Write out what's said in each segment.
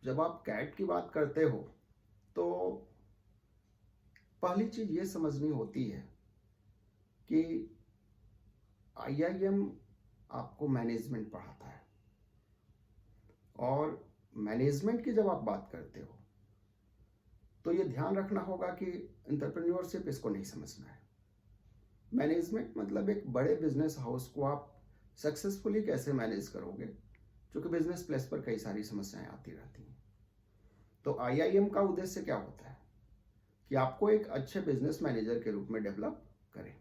जब आप कैट की बात करते हो तो पहली चीज ये समझनी होती है कि आईआईएम आपको मैनेजमेंट पढ़ाता है। और मैनेजमेंट की जब आप बात करते हो तो ये ध्यान रखना होगा कि एंटरप्रेन्योरशिप इसको नहीं समझना है। मैनेजमेंट मतलब एक बड़े बिजनेस हाउस को आप सक्सेसफुली कैसे मैनेज करोगे, क्योंकि बिजनेस प्लेस पर कई सारी समस्याएं आती रहती हैं। तो आईआईएम का उद्देश्य क्या होता है कि आपको एक अच्छे बिजनेस मैनेजर के रूप में डेवलप करें।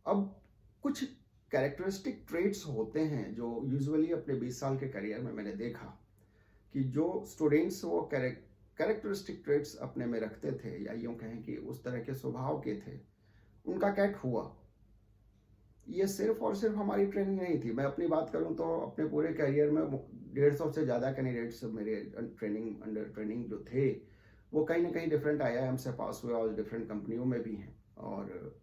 अब कुछ कैरेक्टरिस्टिक ट्रेट्स होते हैं जो यूजुअली अपने 20 साल के करियर में मैंने देखा कि जो स्टूडेंट्स वो कैरेक्टरिस्टिक ट्रेट्स अपने में रखते थे या यूं कहें कि उस तरह के स्वभाव के थे, उनका कैट हुआ। ये सिर्फ और सिर्फ हमारी ट्रेनिंग नहीं थी। मैं अपनी बात करूं तो अपने पूरे करियर में 150 से ज़्यादा कैंडिडेट्स मेरे ट्रेनिंग अंडर ट्रेनिंग जो थे वो कहीं ना कहीं डिफरेंट आईआईएम से पास हुए और डिफरेंट कंपनियों में भी हैं और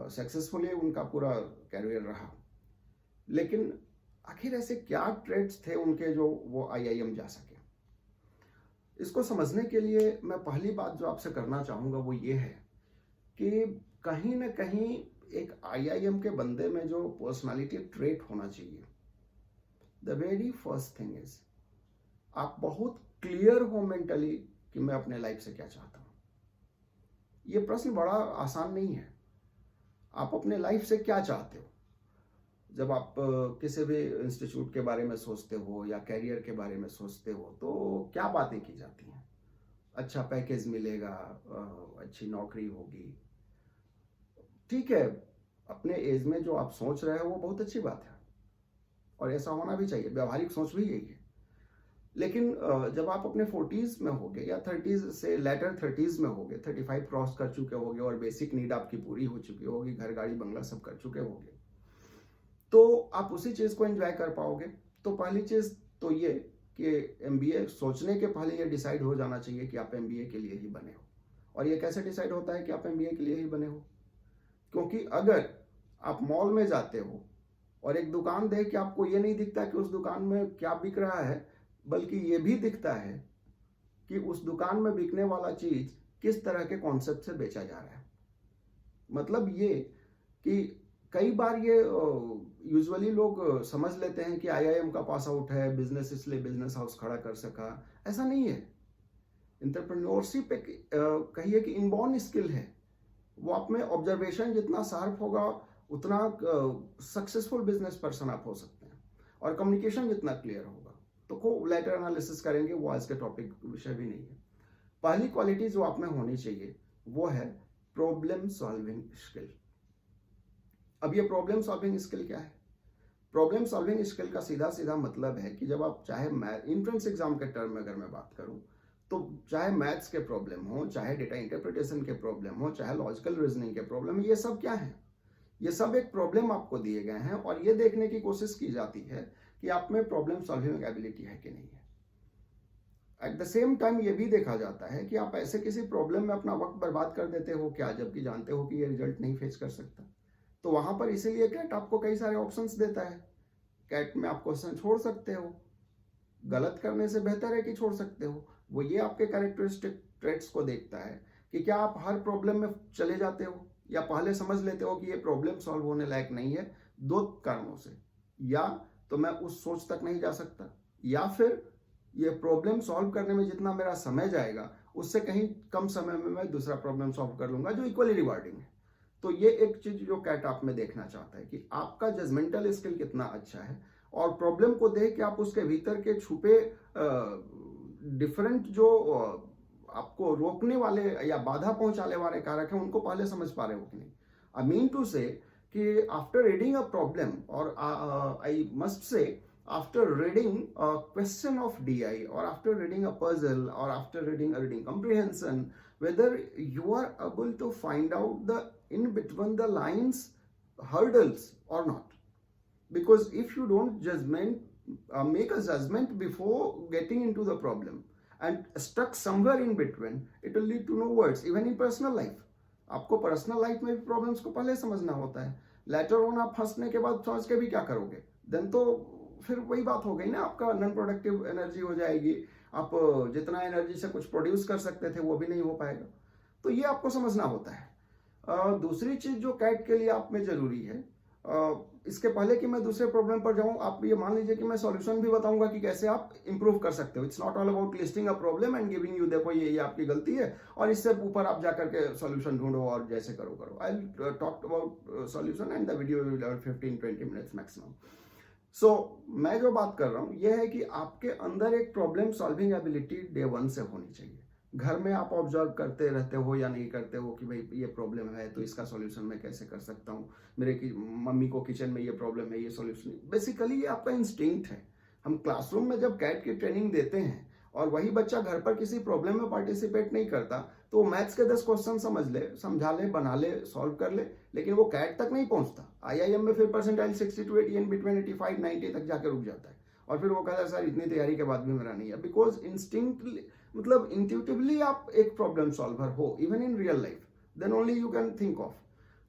सक्सेसफुली उनका पूरा कैरियर रहा। लेकिन आखिर ऐसे क्या ट्रेड्स थे उनके जो वो आईआईएम जा सके, इसको समझने के लिए मैं पहली बात जो आपसे करना चाहूँगा वो ये है कि कहीं ना कहीं एक आईआईएम के बंदे में जो पर्सनालिटी ट्रेट होना चाहिए, the very first thing is आप बहुत क्लियर हो मेंटली कि मैं अपने लाइफ से क्या चाहता हूँ। ये प्रश्न बड़ा आसान नहीं है। आप अपने लाइफ से क्या चाहते हो? जब आप किसी भी इंस्टीट्यूट के बारे में सोचते हो या कैरियर के बारे में सोचते हो तो क्या बातें की जाती हैं? अच्छा पैकेज मिलेगा, अच्छी नौकरी होगी। ठीक है, अपने एज में जो आप सोच रहे हो वो बहुत अच्छी बात है और ऐसा होना भी चाहिए, व्यवहारिक सोच भी यही है। लेकिन जब आप अपने 40s में होगे या 30s से लेटर 30s में होगे, 35 क्रॉस कर चुके होगे और बेसिक नीड आपकी पूरी हो चुकी होगी, घर गाड़ी बंगला सब कर चुके होगे, तो आप उसी चीज़ को एंजॉय कर पाओगे। तो पहली चीज़ तो ये कि एमबीए सोचने के पहले ये डिसाइड हो जाना चाहिए कि आप एमबीए के लिए ही बने हो। और ये कैसे डिसाइड होता है कि आप एमबीए के लिए ही बने हो? क्योंकि अगर आप मॉल में जाते हो और एक दुकान देख के आपको ये नहीं दिखता कि उस दुकान में क्या बिक रहा है, बल्कि ये भी दिखता है कि उस दुकान में बिकने वाला चीज किस तरह के कॉन्सेप्ट से बेचा जा रहा है। मतलब ये कि कई बार ये यूजुअली लोग समझ लेते हैं कि आईआईएम का पास आउट है, बिजनेस इसलिए बिजनेस हाउस खड़ा कर सका। ऐसा नहीं है। एंटरप्रेन्योरशिप एक कहिए कि इनबॉर्न स्किल है। वो आप में ऑब्जर्वेशन जितना शार्प होगा उतना सक्सेसफुल बिजनेस पर्सन आप हो सकते हैं, और कम्युनिकेशन जितना क्लियर होगा। तो को लेटर एनालिसिस करेंगे, वो आज के टॉपिक विषय भी नहीं है। पहली क्वालिटी जो आप में होनी चाहिए वो है प्रॉब्लम सॉल्विंग स्किल। अब ये प्रॉब्लम सॉल्विंग स्किल क्या है? प्रॉब्लम सॉल्विंग स्किल का सीधा सीधा मतलब है कि जब आप चाहे एंट्रेंस एग्जाम के टर्म में अगर मैं बात करूं तो चाहे मैथ्स के प्रॉब्लम हो, चाहे डेटा इंटरप्रिटेशन के प्रॉब्लम हो, चाहे लॉजिकल रीजनिंग के प्रॉब्लम, ये सब क्या है? ये सब एक प्रॉब्लम आपको दिए गए हैं और ये देखने की कोशिश की जाती है कि आप में प्रॉब्लम सॉल्विंग एबिलिटी है कि नहीं है। एट द सेम टाइम ये भी देखा जाता है कि आप ऐसे किसी प्रॉब्लम में अपना वक्त बर्बाद कर देते हो क्या, जबकि जानते हो कि ये रिजल्ट नहीं फेस कर सकता। तो वहां पर इसीलिए कैट आपको कई सारे ऑप्शंस देता है। कैट में आप क्वेश्चन छोड़ सकते हो, गलत करने से बेहतर है कि छोड़ सकते हो। वो ये आपके कैरेक्टरिस्टिक ट्रेट्स को देखता है कि क्या आप हर प्रॉब्लम में चले जाते हो या पहले समझ लेते हो कि ये प्रॉब्लम सॉल्व होने लायक नहीं है, दो कारणों से। या तो मैं उस सोच तक नहीं जा सकता, या फिर ये प्रॉब्लम सॉल्व करने में जितना मेरा समय जाएगा उससे कहीं कम समय में मैं दूसरा प्रॉब्लम सॉल्व कर लूंगा जो इक्वली रिवार्डिंग है। तो ये एक चीज जो कैट आप में देखना चाहता है कि आपका जजमेंटल स्किल कितना अच्छा है, और प्रॉब्लम को देख के आप उसके भीतर के छुपे डिफरेंट जो आपको रोकने वाले या बाधा पहुंचाने वाले कारक हैं उनको पहले समझ पा रहे हो कि नहीं। आई मीन टू से कि आफ्टर रीडिंग अ प्रॉब्लम, और I must say after reading a question of DI or after reading a puzzle or after reading a reading comprehension, whether you are able to find out the in between the lines hurdles or not. Because if you don't make a judgment before getting into the problem and stuck somewhere in between, it will lead to no words. Even in personal life, आपको personal life में भी problems को पहले समझना होता है। Later on आप फंसने के बाद समझ के भी क्या करोगे? देन तो फिर वही बात हो गई ना, आपका नॉन प्रोडक्टिव एनर्जी हो जाएगी, आप जितना एनर्जी से कुछ प्रोड्यूस कर सकते थे वो भी नहीं हो पाएगा। तो ये आपको समझना होता है। दूसरी चीज जो कैट के लिए आप में जरूरी है, इसके पहले कि मैं दूसरे प्रॉब्लम पर जाऊं, आप ये मान लीजिए कि मैं सॉल्यूशन भी बताऊंगा कि कैसे आप इंप्रूव कर सकते हो। It's not all about listing a problem and giving you, देखो ये आपकी गलती है और इससे ऊपर आप जाकर के सॉल्यूशन ढूंढो और जैसे करो। I will talk about solution and the video will have 15-20 minutes maximum. So मैं जो बात कर रहा हूं ये है कि आपके अंदर एक प्रॉब्लम सॉल्विंग एबिलिटी डे 1 से होनी चाहिए। घर में आप ऑब्जर्व करते रहते हो या नहीं करते हो कि भाई ये प्रॉब्लम है तो इसका सॉल्यूशन मैं कैसे कर सकता हूँ, मेरे की मम्मी को किचन में ये प्रॉब्लम है, ये सॉल्यूशन। बेसिकली ये आपका इंस्टिंक्ट है। हम क्लासरूम में जब कैट की ट्रेनिंग देते हैं और वही बच्चा घर पर किसी प्रॉब्लम में पार्टिसिपेट नहीं करता तो मैथ्स के 10 क्वेश्चन समझ ले, समझा ले, बना ले, सॉल्व कर ले, लेकिन वो कैट तक नहीं पहुंचता। आईआईएम में फिर परसेंटाइल 60 to 80 एंड बिटवीन 85-90 तक जाकर रुक जाता है और फिर वो कहता है सर इतनी तैयारी के बाद भी मेरा नहीं है। बिकॉज इंस्टिंक्ट मतलब इंट्यूटिवली आप एक प्रॉब्लम सॉल्वर हो even in real life, then only you can think of.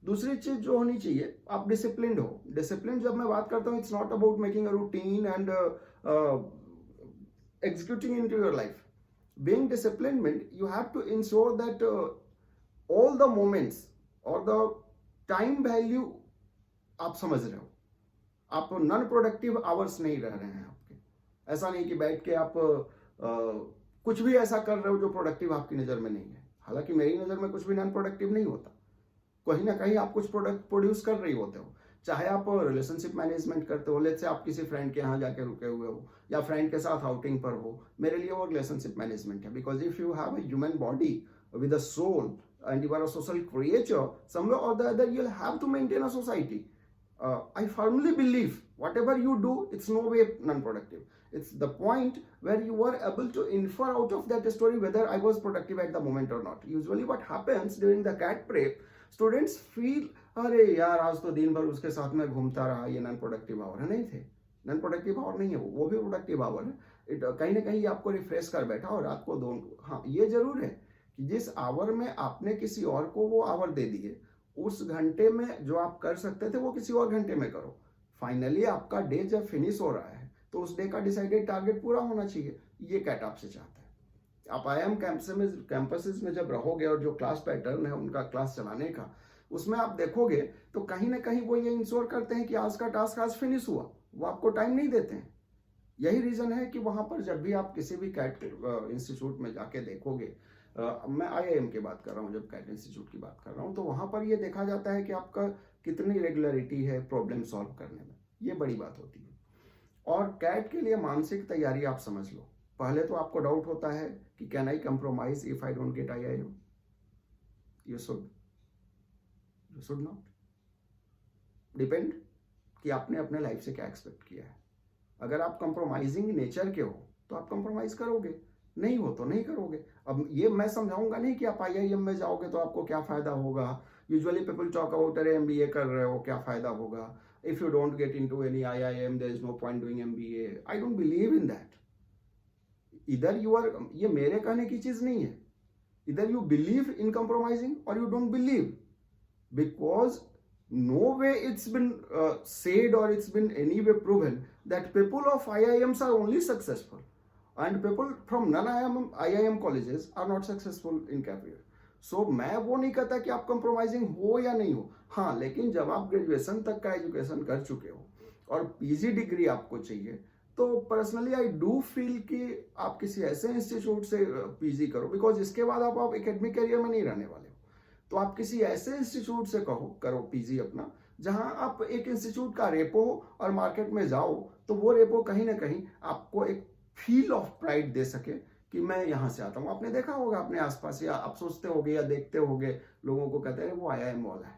दूसरी चीज जो होनी चाहिए, आप डिसिप्लिन्ड हो। डिसिप्लिन जब मैं बात करता हूँ, it's not about making a routine and executing into your life. Being disciplined means you have to ensure that all the moments or the time value आप समझ रहे हो, आप नॉन प्रोडक्टिव आवर्स नहीं रह रहे हैं आपके। ऐसा नहीं कि बैठ के आप कुछ भी ऐसा कर रहे हो जो प्रोडक्टिव आपकी नज़र में नहीं है। हालांकि मेरी नज़र में कुछ भी नॉन प्रोडक्टिव नहीं होता, कहीं ना कहीं आप कुछ प्रोडक्ट प्रोड्यूस कर रही होते हो। चाहे आप रिलेशनशिप मैनेजमेंट करते हो, लेट्स से आप किसी फ्रेंड के यहाँ जाके रुके हुए हो या फ्रेंड के साथ आउटिंग पर हो, मेरे लिए वो रिलेशनशिप मैनेजमेंट है। Because if you have a human body with a soul and you are a social creature, somewhere or the other you'll have to maintain a society. I firmly believe whatever you do, it's no way non-productive. It's the point where you are able to infer out of that story whether I was productive at the moment or not. Usually what happens during the CAT prep, students feel अरे यार आज तो दिन भर उसके साथ में घूमता रहा, ये नॉन प्रोडक्टिव आवर है। नहीं थे, नॉन प्रोडक्टिव आवर नहीं है वो भी प्रोडक्टिव आवर है। कहीं ना कहीं आपको रिफ्रेश कर बैठा और रात को हाँ ये जरूर है कि जिस आवर में आपने किसी और को वो आवर दे दिए, उस घंटे में जो आप कर सकते थे वो किसी और घंटे में करो। फाइनली आपका डे जब फिनिश हो रहा है तो उस डे का डिसाइडेड टारगेट पूरा होना चाहिए। ये कैट आपसे चाहता है। आप आईआईएम कैंपसेस में जब रहोगे और जो क्लास पैटर्न है उनका क्लास चलाने का, उसमें आप देखोगे तो कहीं ना कहीं वो ये इंश्योर करते हैं कि आज का टास्क आज फिनिश हुआ, वो आपको टाइम नहीं देते हैं। यही रीजन है कि वहां पर जब भी आप किसी भी कैट इंस्टीट्यूट में जाके देखोगे, मैं आईआईएम की बात कर रहा हूँ, जब कैट इंस्टीट्यूट की बात कर रहा हूँ, तो वहां पर ये देखा जाता है कि आपका कितनी रेगुलरिटी है प्रॉब्लम सॉल्व करने में। ये बड़ी बात होती है। और कैट के लिए मानसिक तैयारी आप समझ लो। पहले तो आपको डाउट होता है कि can I compromise if I don't get IIM? You should not. Depend कि आपने अपने लाइफ से क्या एक्सपेक्ट किया है। अगर आप कंप्रोमाइजिंग नेचर के हो तो आप कंप्रोमाइज करोगे, नहीं हो तो नहीं करोगे। अब ये मैं समझाऊंगा नहीं कि आप आईआईएम में जाओगे तो आपको क्या फायदा होगा। यूजुअली पीपल टॉक अबाउट अरे एमबीए कर रहे हो क्या फायदा होगा, if you don't get into any IIM there is no point doing MBA. I don't believe in that. Either you are, ये मेरे कहने की चीज नहीं है, either you believe in compromising or you don't believe, because no way it's been said or it's been anyway proven that people of IIMs are only successful and people from non-IIM colleges are not successful in career. सो मैं वो नहीं कहता कि आप compromising हो या नहीं हो, हाँ, लेकिन जब आप ग्रेजुएशन तक का एजुकेशन कर चुके हो और पीजी डिग्री आपको चाहिए, तो पर्सनली आई डू फील कि आप किसी ऐसे इंस्टीट्यूट से पीजी करो, बिकॉज इसके बाद आप एकेडमिक करियर में नहीं रहने वाले हो। तो आप किसी ऐसे इंस्टीट्यूट से करो पीजी अपना, जहां आप एक इंस्टीट्यूट का रेपो और मार्केट में जाओ तो वो रेपो कहीं ना कहीं आपको एक फील ऑफ प्राइड दे सके कि मैं यहां से आता हूं। आपने देखा होगा अपने आसपास, या आप सोचते होगे या देखते होगे लोगों को कहते हैं वो आईआईएम वाला है,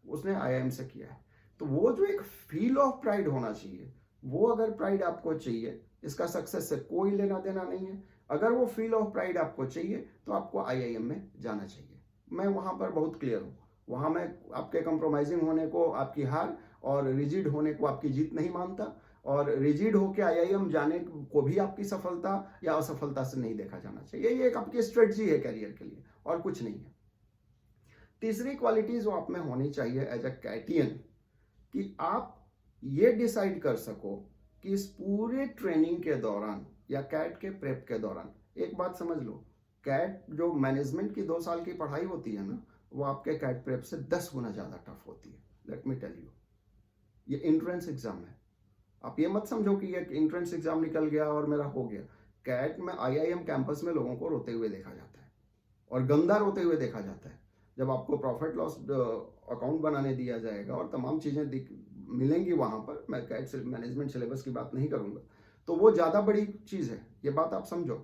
उसने आईआईएम से किया है। तो वो जो एक फील ऑफ प्राइड होना चाहिए, वो अगर प्राइड आपको चाहिए, इसका सक्सेस से कोई लेना देना नहीं है। अगर वो फील ऑफ प्राइड आपको चाहिए तो आपको आईआईएम में जाना चाहिए। मैं वहां पर बहुत क्लियर हूं। वहां मैं आपके कंप्रोमाइजिंग होने को आपकी हार और रिजिड होने को आपकी जीत नहीं मानता, और रिजिड होके आईआईएम जाने को भी आपकी सफलता या असफलता से नहीं देखा जाना चाहिए। ये एक आपकी स्ट्रेटजी है करियर के लिए और कुछ नहीं है। तीसरी क्वालिटी जो आप में होनी चाहिए एज अ कैटियन, कि आप ये डिसाइड कर सको कि इस पूरे ट्रेनिंग के दौरान या कैट के प्रेप के दौरान एक बात समझ लो, कैट जो मैनेजमेंट की 2 साल की पढ़ाई होती है ना, वो आपके कैट प्रेप से 10 गुना ज़्यादा टफ होती है। लेट मी टेल यू, ये एंट्रेंस एग्जाम है। आप ये मत समझो कि ये एंट्रेंस एग्जाम निकल गया और मेरा हो गया। कैट में IIM कैंपस में लोगों को रोते हुए देखा जाता है और गंदा रोते हुए देखा जाता है। जब आपको प्रॉफिट लॉस अकाउंट बनाने दिया जाएगा और तमाम चीज़ें मिलेंगी वहाँ पर, मैं कैट मैनेजमेंट सिलेबस की बात नहीं करूँगा, तो वो ज़्यादा बड़ी चीज़ है, ये बात आप समझो।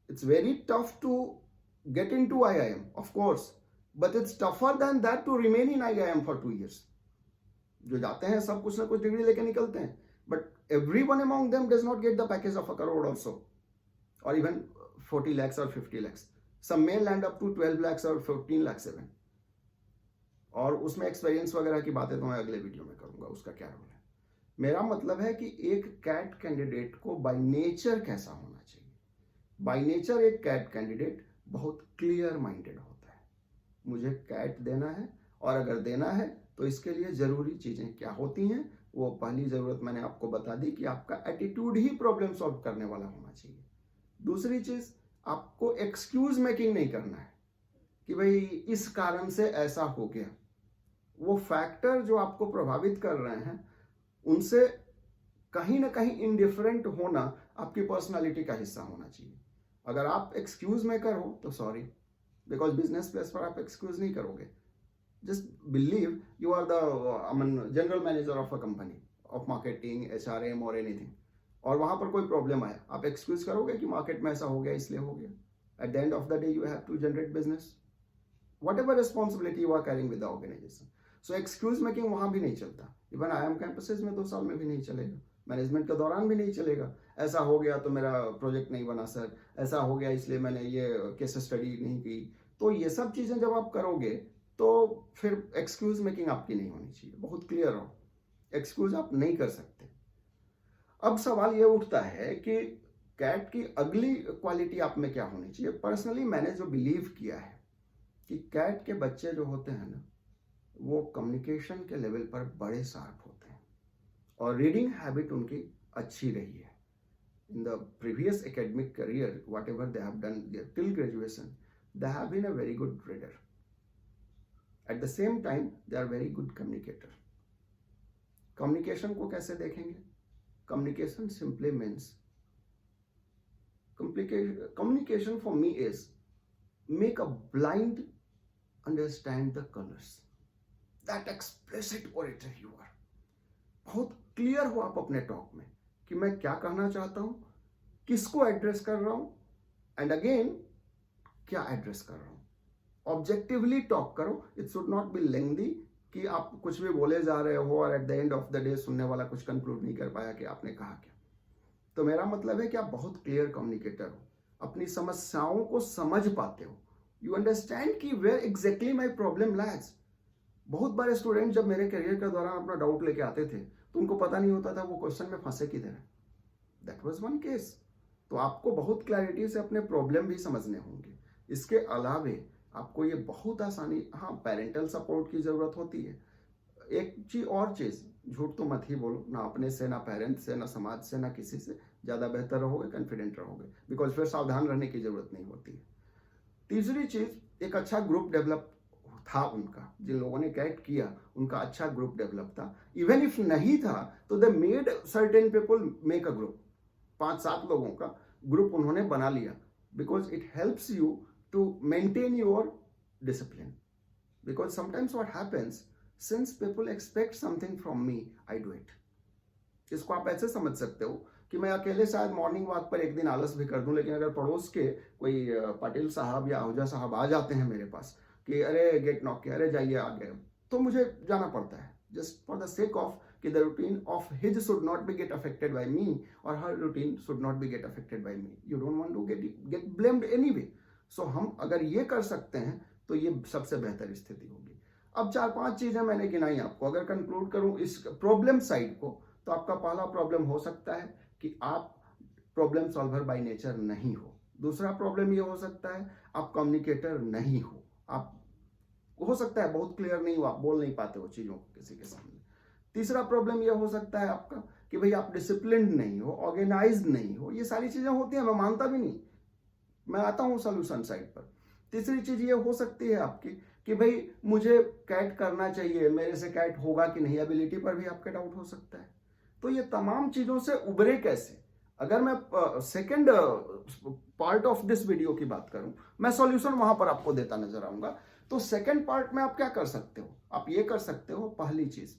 It's very tough to get into IIM, of course, but it's tougher than that to remain in IIM for 2 years. जो जाते हैं सब कुछ ना कुछ डिग्री लेके निकलते हैं, but everyone among them does not get the package of 1 crore also, or even 40 lakhs or 50 lakhs. Some may land up to 12 lakhs or 14 lakhs even. और उसमें एक्सपीरियंस वगैरह की बातें तो मैं अगले वीडियो में करूंगा, उसका क्या रोल है। मेरा मतलब है कि एक कैट कैंडिडेट को बाय नेचर कैसा होना चाहिए। बाय नेचर एक कैट कैंडिडेट बहुत क्लियर माइंडेड होता है, मुझे कैट देना है, और अगर देना है तो इसके लिए ज़रूरी चीज़ें क्या होती हैं। वो पहली ज़रूरत मैंने आपको बता दी कि आपका एटीट्यूड ही प्रॉब्लम सॉल्व करने वाला होना चाहिए। दूसरी चीज़, आपको एक्सक्यूज मेकिंग नहीं करना है कि भाई इस कारण से ऐसा हो गया। वो फैक्टर जो आपको प्रभावित कर रहे हैं उनसे कहीं ना कहीं इनडिफरेंट होना आपकी पर्सनालिटी का हिस्सा होना चाहिए। अगर आप एक्सक्यूज मेकर हो तो सॉरी, बिकॉज बिजनेस प्लेस पर आप एक्सक्यूज नहीं करोगे। Just believe you are the general manager of a company, of marketing, HRM और एनीथिंग, और वहां पर कोई प्रॉब्लम आया, आप एक्सक्यूज करोगे कि मार्केट में ऐसा हो गया इसलिए हो गया। At the end of the day you have to generate business, whatever responsibility you are carrying with the organization. So excuse making वहां भी नहीं चलता। इवन IIM कैंपसेस में 2 साल में भी नहीं चलेगा, मैनेजमेंट के दौरान भी नहीं चलेगा। ऐसा हो गया तो मेरा प्रोजेक्ट नहीं बना सर, ऐसा हो गया इसलिए मैंने ये केस स्टडी नहीं की। तो ये सब चीज़ें जब आप करोगे तो फिर एक्सक्यूज मेकिंग आपकी नहीं होनी चाहिए, बहुत क्लियर हो, एक्सक्यूज आप नहीं कर सकते। अब सवाल ये उठता है कि कैट की अगली क्वालिटी आप में क्या होनी चाहिए। पर्सनली मैंने जो बिलीव किया है कि कैट के बच्चे जो होते हैं ना, वो कम्युनिकेशन के लेवल पर बड़े शार्प होते हैं और रीडिंग हैबिट उनकी अच्छी रही है। In the previous academic career, whatever they have done till graduation, they have been a very good reader. At the same time, they are very good communicator. Communication को कैसे देखेंगे? Communication simply means, communication for me is make a blind understand the colors. That explicit orator you are. बहुत clear हो आप अपने talk में कि मैं क्या कहना चाहता हूं, किसको एड्रेस कर रहा हूं, एंड अगेन क्या एड्रेस कर रहा हूं। ऑब्जेक्टिवली टॉक करो, it should not B lengthy कि आप कुछ भी बोले जा रहे हो और eight the end of the day सुनने वाला कुछ कंक्लूड नहीं कर पाया कि आपने कहा क्या। तो मेरा मतलब है कि आप बहुत क्लियर कम्युनिकेटर हो, अपनी समस्याओं को समझ पाते हो, यू अंडरस्टैंड कि where exactly my problem lies. बहुत बारे स्टूडेंट जब मेरे करियर के दौरान अपना डाउट लेके आते थे तो उनको पता नहीं होता था वो क्वेश्चन में फंसे किधर है। That was one case. तो आपको बहुत क्लैरिटी से अपने प्रॉब्लम भी समझने होंगे। इसके अलावे आपको ये बहुत आसानी, हाँ पेरेंटल सपोर्ट की जरूरत होती है। एक चीज और चीज, झूठ तो मत ही बोलो, ना अपने से, ना पेरेंट्स से, ना समाज से, ना किसी से। ज्यादा बेहतर रहोगे, कॉन्फिडेंट रहोगे, बिकॉज फिर सावधान रहने की जरूरत नहीं होती है। तीसरी चीज, एक अच्छा ग्रुप डेवलप था उनका, जिन लोगों ने कैट किया उनका अच्छा ग्रुप डेवलप था। इवन इफ नहीं था तो they made certain people make a group, 5-7 लोगों का ग्रुप उन्होंने बना लिया, because it helps you to maintain your discipline. Because sometimes what happens, since people expect something from me, I do it. इसको आप ऐसे समझ सकते हो कि मैं अकेले शायद मॉर्निंग वॉक पर एक दिन आलस भी कर दूं, लेकिन अगर पड़ोस के कोई पाटिल साहब या आहूजा साहब आ जाते हैं मेरे पास कि अरे गेट नॉक किया, अरे जाइए आगे, तो मुझे जाना पड़ता है, just for the sake of कि the routine of his should not be get affected by me और her routine should not be get affected by me. You don't want to get blamed anyway. So हम अगर ये कर सकते हैं तो ये सबसे बेहतर स्थिति होगी। अब 4-5 चीजें मैंने गिनाई आपको, अगर कंक्लूड करूं इस प्रॉब्लम साइड को, तो आपका पहला प्रॉब्लम हो सकता है कि आप प्रॉब्लम सॉल्वर बाय नेचर नहीं हो। दूसरा प्रॉब्लम ये हो सकता है आप कम्युनिकेटर नहीं हो, आप हो सकता है बहुत क्लियर नहीं हो, आप बोल नहीं पाते हो चीजों को किसी के सामने। तीसरा प्रॉब्लम यह हो सकता है आपका कि भाई आप डिसिप्लिन्ड नहीं हो, ऑर्गेनाइज्ड नहीं हो, ये सारी चीजें होती हैं, मैं मानता भी नहीं, मैं आता हूं सोल्यूशन साइड पर। तीसरी चीज ये हो सकती है आपकी कि भाई मुझे कैट करना चाहिए, मेरे से कैट होगा कि नहीं, एबिलिटी पर भी आपका डाउट हो सकता है। तो ये तमाम चीजों से उबरे कैसे? अगर मैं second part of this video की बात करूं, मैं सॉल्यूशन वहां पर आपको देता नजर आऊंगा। तो सेकंड पार्ट में आप क्या कर सकते हो? आप ये कर सकते हो, पहली चीज,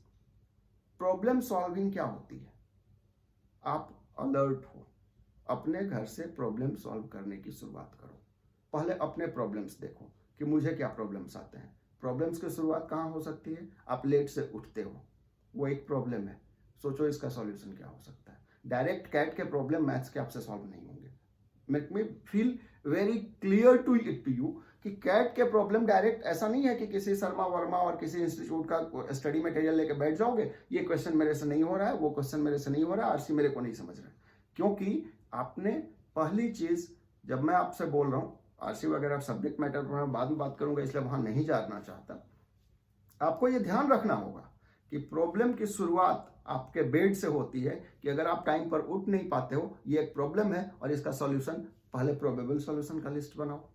प्रॉब्लम सॉल्विंग क्या होती है, आप अलर्ट हो, अपने घर से प्रॉब्लम सॉल्व करने की शुरुआत करो। पहले अपने प्रॉब्लम्स देखो कि मुझे क्या प्रॉब्लम्स आते हैं। प्रॉब्लम्स की शुरुआत कहाँ हो सकती है? आप लेट से उठते हो, वो एक प्रॉब्लम है, सोचो इसका सॉल्यूशन क्या हो सकता है। डायरेक्ट कैट के प्रॉब्लम मैथ्स के आपसे सॉल्व नहीं होंगे। Make me feel very clear to it to you कि कैट के प्रॉब्लम डायरेक्ट ऐसा नहीं है कि किसी शर्मा वर्मा और किसी इंस्टीट्यूट का स्टडी मटेरियल लेके बैठ जाओगे, ये क्वेश्चन मेरे से नहीं हो रहा है, वो क्वेश्चन मेरे से नहीं हो रहा है, आरसी मेरे को नहीं समझ रहा है। क्योंकि आपने पहली चीज, जब मैं आपसे बोल रहा हूं आरसी वगैरह सब्जेक्ट मैटर पर मैं बाद में बात करूंगा, इसलिए वहां नहीं जाना चाहता, आपको यह ध्यान रखना होगा कि प्रॉब्लम की शुरुआत आपके बेड से होती है कि अगर आप टाइम पर उठ नहीं पाते हो, ये एक प्रॉब्लम है और इसका सॉल्यूशन, पहले प्रोबेबल सॉल्यूशन का लिस्ट बनाओ,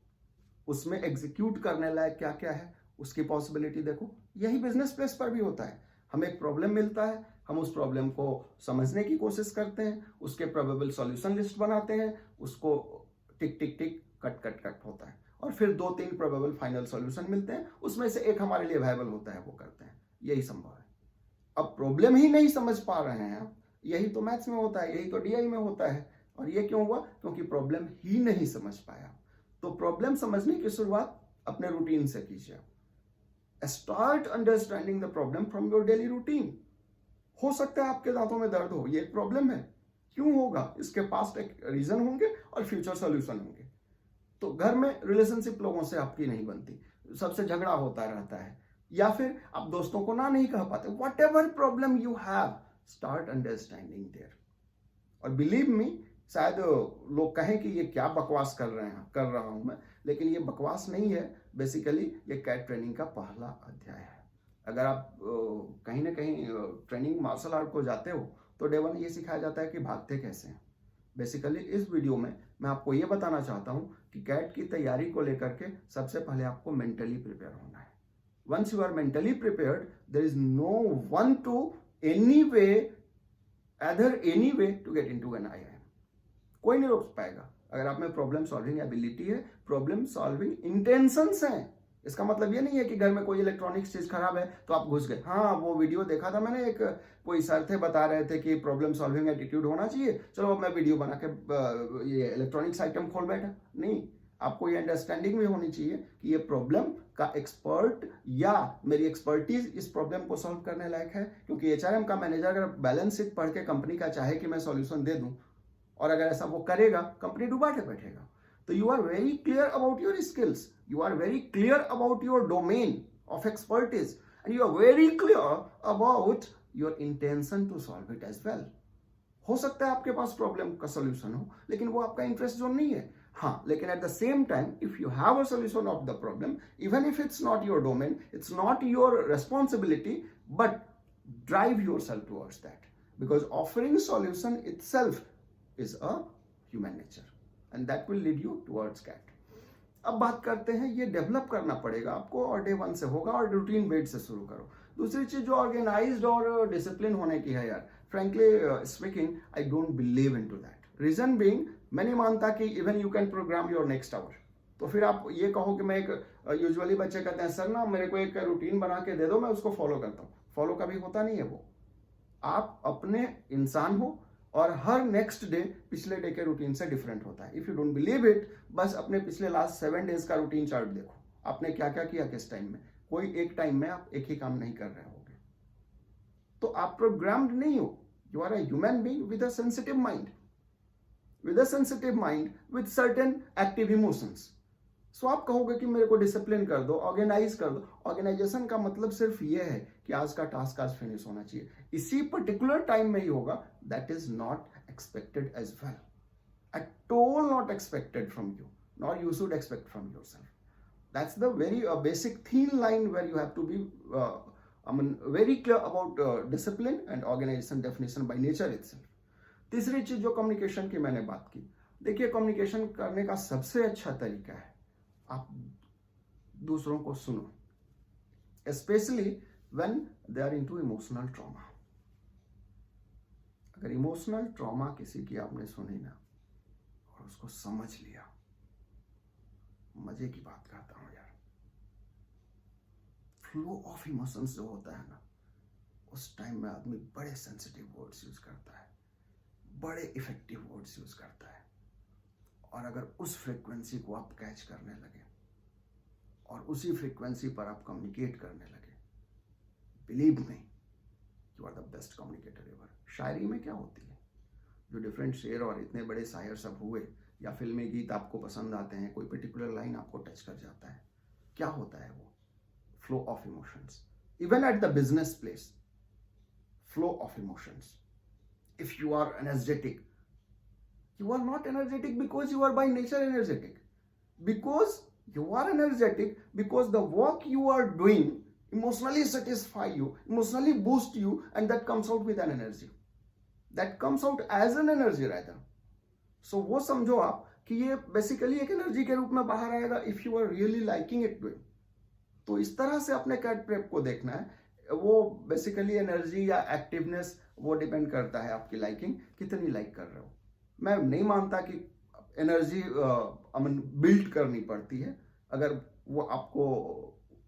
उसमें एग्जीक्यूट करने लायक क्या क्या है उसकी पॉसिबिलिटी देखो। यही बिजनेस प्लेस पर भी होता है। हमें एक प्रॉब्लम मिलता है, हम उस प्रॉब्लम को समझने की कोशिश करते हैं, उसके प्रोबेबल सॉल्यूशन लिस्ट बनाते हैं, उसको टिक टिक टिक कट कट कट होता है, और फिर 2-3 प्रोबेबल फाइनल सॉल्यूशन मिलते हैं, उसमें से एक हमारे लिए वायबल होता है, वो करते हैं। यही संभव है। अब प्रॉब्लम ही नहीं समझ पा रहे हैं आप, यही तो मैथ्स में होता है, यही तो डीआई में होता है। और ये क्यों हुआ? क्योंकि प्रॉब्लम ही नहीं समझ पाया। तो प्रॉब्लम समझने की शुरुआत अपने रूटीन से कीजिए। Start understanding the problem from your daily routine. हो सकता है आपके दांतों में दर्द हो, ये एक प्रॉब्लम है, क्यों होगा? इसके पास एक रीजन होंगे और फ्यूचर सॉल्यूशन होंगे। तो घर में रिलेशनशिप लोगों से आपकी नहीं बनती, सबसे झगड़ा होता रहता है, या फिर आप दोस्तों को ना नहीं कह पाते, what ever problem you have, start understanding their. और बिलीव मी, शायद लोग कहें कि ये क्या बकवास कर रहा हूं मैं, लेकिन ये बकवास नहीं है। बेसिकली ये कैट ट्रेनिंग का पहला अध्याय है। अगर आप कहीं ना कहीं ट्रेनिंग मार्शल आर्ट को जाते हो तो डे 1 ये सिखाया जाता है कि भागते कैसे हैं। बेसिकली इस वीडियो में मैं आपको ये बताना चाहता हूं कि कैट की तैयारी को लेकर के सबसे पहले आपको मेंटली प्रिपेयर होना है। Once you are mentally prepared, there is no one to any way to get into an IIM। कोई नहीं रोक पाएगा। अगर आप में प्रॉब्लम सॉल्विंग एबिलिटी है, प्रॉब्लम सॉल्विंग इंटेंशंस हैं, इसका मतलब ये नहीं है कि घर में कोई इलेक्ट्रॉनिक्स चीज खराब है तो आप घुस गए। हाँ, वो वीडियो देखा था मैंने, एक कोई सर थे बता रहे थे कि प्रॉब्लम सॉल्विंग एटीट्यूड होना चाहिए, चलो अब मैं वीडियो बना के ये इलेक्ट्रॉनिक्स आइटम खोल बैठा। नहीं, आपको ये अंडरस्टैंडिंग भी होनी चाहिए कि ये प्रॉब्लम का एक्सपर्ट या मेरी एक्सपर्टीज इस प्रॉब्लम को सॉल्व करने लायक है। क्योंकि HRM का मैनेजर अगर बैलेंस शीट पढ़ के कंपनी का चाहे कि मैं सॉल्यूशन दे दूं, और अगर ऐसा वो करेगा, कंपनी डूबा के बैठेगा। तो you are very clear about your skills, you are very clear about your domain of expertise, and you are very clear about your intention to solve it as well. हो सकता है आपके पास प्रॉब्लम का solution हो, लेकिन वो आपका interest zone नहीं है। हाँ, लेकिन at the same time if you have a solution of the problem, even if it's not your domain, it's not your responsibility, but drive yourself towards that, because offering solution itself is a human nature, and that will lead you towards CAT. अब बात करते हैं, ये develop करना पड़ेगा आपको, और day 1 से होगा, और रूटीन बेड से शुरू करो। दूसरी चीज जो ऑर्गेनाइज्ड और डिसिप्लिन होने की है यार, frankly speaking I don't believe into that. Reason being, मैं नहीं मानता कि even you can program your next hour. तो फिर आप ये कहो कि मैं एक, यूजुअली बच्चे कहते हैं सर ना मेरे को एक रूटीन बना के दे दो, मैं उसको फॉलो करता हूँ। फॉलो कभी होता नहीं है वो। आप अपने इंसान हो, और हर नेक्स्ट डे पिछले डे के रूटीन से डिफरेंट होता है। If you don't believe it, बस अपने पिछले लास्ट 7 डेज का रूटीन चार्ट देखो, आपने क्या क्या किया किस टाइम में। कोई एक टाइम में आप एक ही काम नहीं कर रहे होगे, तो आप प्रोग्राम्ड नहीं हो। You are a human being with a sensitive mind, with certain active emotions. So आप कहोगे कि मेरे को डिसिप्लिन कर दो, ऑर्गेनाइज कर दो। ऑर्गेनाइजेशन का मतलब सिर्फ ये है कि आज का टास्क आज फिनिश होना चाहिए, इसी पर्टिकुलर टाइम में ही होगा। That is not expected as well, at all not expected from you, nor you should expect from yourself. That's the very basic thin line where you have to be I mean very clear about discipline and organization definition by nature itself. तीसरी चीज जो communication की मैंने बात की, देखिए communication करने का सबसे अच्छा तरीका है आप दूसरों को सुनो, specially when they are into emotional trauma. अगर इमोशनल ट्रॉमा किसी की आपने सुनी ना और उसको समझ लिया, मजे की बात करता हूं यार, फ्लो ऑफ इमोशंस जो होता है ना, उस टाइम में आदमी बड़े सेंसिटिव वर्ड्स यूज करता है, बड़े इफेक्टिव वर्ड्स यूज करता है। और अगर उस फ्रीक्वेंसी को आप कैच करने लगे और उसी फ्रीक्वेंसी पर आप कम्युनिकेट करने लगे, believe me, you are the best communicator ever. शायरी में क्या होती है, जो डिफरेंट शेर और इतने बड़े शायर सब हुए, या फिल्मी गीत आपको पसंद आते हैं, कोई पर्टिकुलर लाइन आपको टच कर जाता है, क्या होता है वो? Flow of emotions. Even at the business place, flow of emotions. If you are energetic, you are not energetic because you are by nature energetic. Because you are energetic, because the work you are doing emotionally satisfy you, emotionally boost you, and that comes out with an energy. That comes out as an energy rather. So वो समझो आप कि ये basically एक energy के रूप में बाहर आएगा if you are really liking it doing. तो इस तरह से अपने कैट प्रेप को देखना है। वो बेसिकली एनर्जी या एक्टिवनेस वो डिपेंड करता है आपकी लाइकिंग, कितनी लाइक कर रहे हो। मैं नहीं मानता कि एनर्जी बिल्ड करनी पड़ती है। अगर वो आपको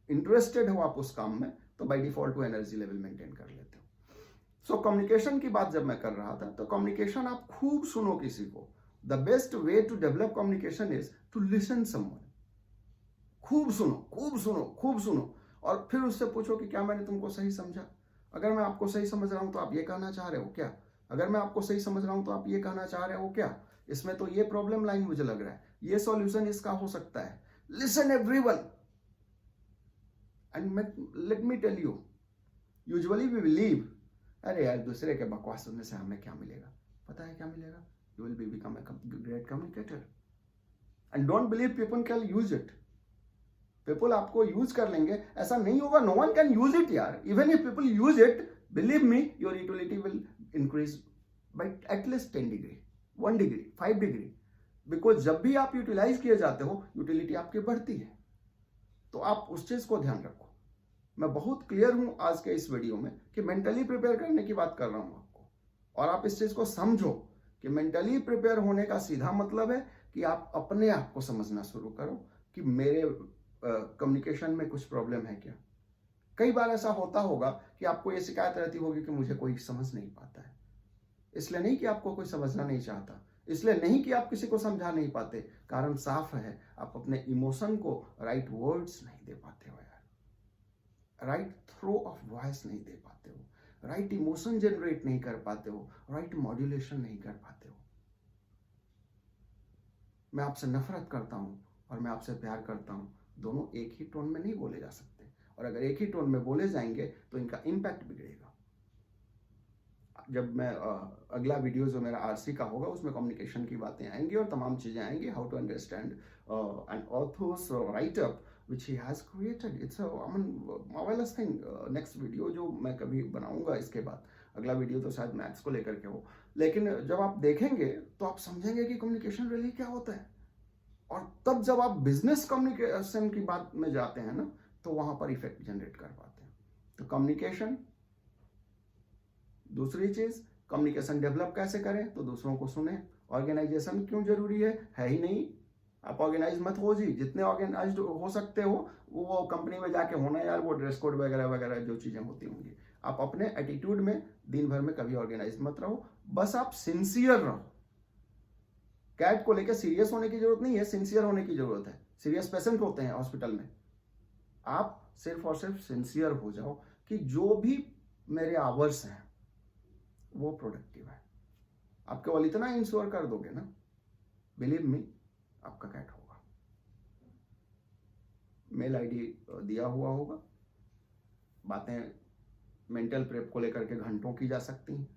इंटरेस्टेड हो आप उस काम में, तो बाय डिफॉल्ट वो एनर्जी लेवल मेंटेन कर लेते हो। सो कम्युनिकेशन की बात जब मैं कर रहा था, तो कम्युनिकेशन आप खूब सुनो किसी को। The best way to develop communication is to listen someone. खूब सुनो, खूब सुनो, खूब सुनो, और फिर उससे पूछो कि क्या मैंने तुमको सही समझा। अगर मैं आपको सही समझ रहा हूं तो आप ये कहना चाह रहे हो क्या? अगर मैं आपको सही समझ रहा हूं तो आप ये कहना चाह रहे हो क्या? इसमें तो ये प्रॉब्लम लाइन मुझे लग रहा है, ये सॉल्यूशन इसका हो सकता है। Listen everyone and let me tell you, usually we believe, अरे यार दूसरे के बकवास सुनने से हमें क्या मिलेगा? पता है क्या मिलेगा? You will be become a great communicator. And don't believe people can use it. People आपको यूज कर लेंगे, ऐसा नहीं होगा। No one can use it यार। Even if people use it, believe me, your utility will increase by at least 10 degree, 1 degree, 5 degree. Because जब भी आप यूटिलाइज किए जाते हो, यूटिलिटी आपकी बढ़ती है। तो आप उस चीज को ध्यान रखो। मैं बहुत क्लियर हूं आज के इस वीडियो में कि मेंटली प्रिपेयर करने की बात कर रहा हूं आपको, और आप इस चीज को समझो कि मेंटली प्रिपेयर होने का सीधा मतलब है कि आप अपने आप को समझना शुरू करो कि मेरे कम्युनिकेशन में कुछ प्रॉब्लम है क्या। कई बार ऐसा होता होगा कि आपको ये शिकायत रहती होगी कि मुझे कोई समझ नहीं पाता है। इसलिए नहीं कि आपको कोई समझना नहीं चाहता, इसलिए नहीं कि आप किसी को समझा नहीं पाते। कारण साफ है, आप अपने इमोशन को राइट वर्ड्स नहीं दे पाते हो यार, राइट थ्रो ऑफ वॉइस नहीं दे पाते हो, राइट इमोशन जनरेट नहीं कर पाते हो, राइट मॉड्यूलेशन नहीं कर पाते हो। मैं आपसे नफरत करता हूं और मैं आपसे प्यार करता हूं, दोनों एक ही टोन में नहीं बोले जा सकते, और अगर एक ही टोन में बोले जाएंगे तो इनका इम्पैक्ट बिगड़ेगा। जब मैं अगला वीडियो जो मेरा आरसी का होगा उसमें कम्युनिकेशन की बातें आएंगी और तमाम चीजें आएंगी, how to understand an author's write up which he has created. It's a marvellous thing. Next video जो मैं कभी बनाऊंगा इसके बाद, अगला वीडियो तो शायद मैथ्स को लेकर के हो, लेकिन जब आप देखेंगे तो आप समझेंगे कि कम्युनिकेशन रियली क्या होता है। और तब जब आप बिजनेस कम्युनिकेशन की बात में जाते हैं ना, तो वहां पर इफेक्ट जनरेट कर पाते हैं। तो कम्युनिकेशन, दूसरी चीज कम्युनिकेशन डेवलप कैसे करें, तो दूसरों को सुने। ऑर्गेनाइजेशन क्यों जरूरी है ही नहीं। आप ऑर्गेनाइज मत हो जी, जितने ऑर्गेनाइज हो सकते हो वो कंपनी में जाके होना यार, वो ड्रेस कोड वगैरह वगैरह जो चीजें होती होंगी। आप अपने एटीट्यूड में दिन भर में कभी ऑर्गेनाइज मत रहो, बस आप सिंसियर रहो। कैट को लेकर सीरियस होने की जरूरत नहीं है, सिंसियर होने की जरूरत है। सीरियस पेशेंट होते हैं हॉस्पिटल में, आप सिर्फ और सिर्फ सिंसियर हो जाओ कि जो भी मेरे आवर्स हैं वो प्रोडक्टिव है। आप केवल इतना इंश्योर कर दोगे ना, बिलीव मी, आपका कैट होगा। मेल आईडी दिया हुआ होगा। बातें मेंटल प्रेप को लेकर के घंटों की जा सकती हैं।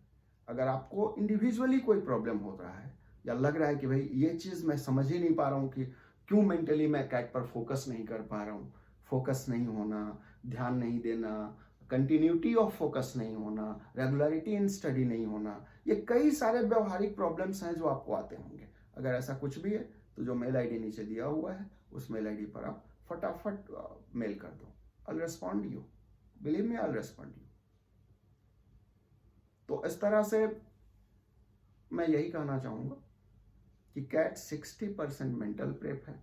अगर आपको इंडिविजुअली कोई प्रॉब्लम हो रहा है या लग रहा है कि भाई ये चीज मैं समझ ही नहीं पा रहा हूं कि क्यों मेंटली मैं कैट पर फोकस नहीं कर पा रहा हूं, फोकस नहीं होना, ध्यान नहीं देना, कंटिन्यूटी ऑफ फोकस नहीं होना, रेगुलरिटी इन स्टडी नहीं होना, ये कई सारे व्यवहारिक प्रॉब्लम्स हैं जो आपको आते होंगे। अगर ऐसा कुछ भी है तो जो मेल आईडी नीचे दिया हुआ है उस मेल आईडी पर आप फटाफट मेल कर दो। I respond you, believe me, I respond you. तो इस तरह से मैं यही कहना चाहूंगा कि कैट 60% मेंटल प्रेप है,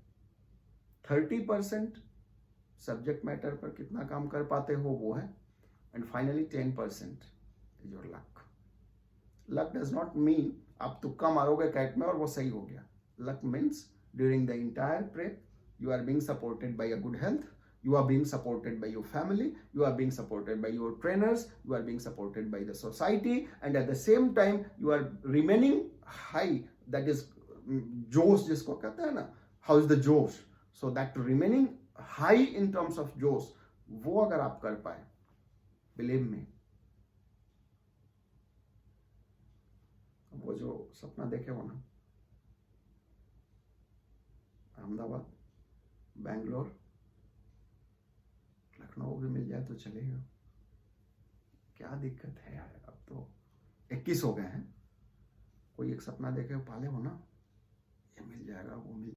30% सब्जेक्ट मैटर पर कितना काम कर पाते हो वो है, and finally 10% is your luck. Luck does not mean आप तुक्का मारोगे कैट में और वो सही हो गया। Luck means during the entire prep you are being supported by a good health, you are being supported by your family, you are being supported by your trainers, you are being supported by the society, and at the same time you are remaining high, that is जोश जिसको कहते हैं ना, how is the जोश, so that remaining high in terms of जोश, वो अगर आप कर पाए, believe me, वो जो सपना देखे हो ना, अहमदाबाद, बैंगलोर, लखनऊ भी मिल जाए तो चलेगा, क्या दिक्कत है यार। अब तो 21 हो गए हैं, कोई एक सपना देखे पाले हो ना, ये मिल जाएगा वो मिल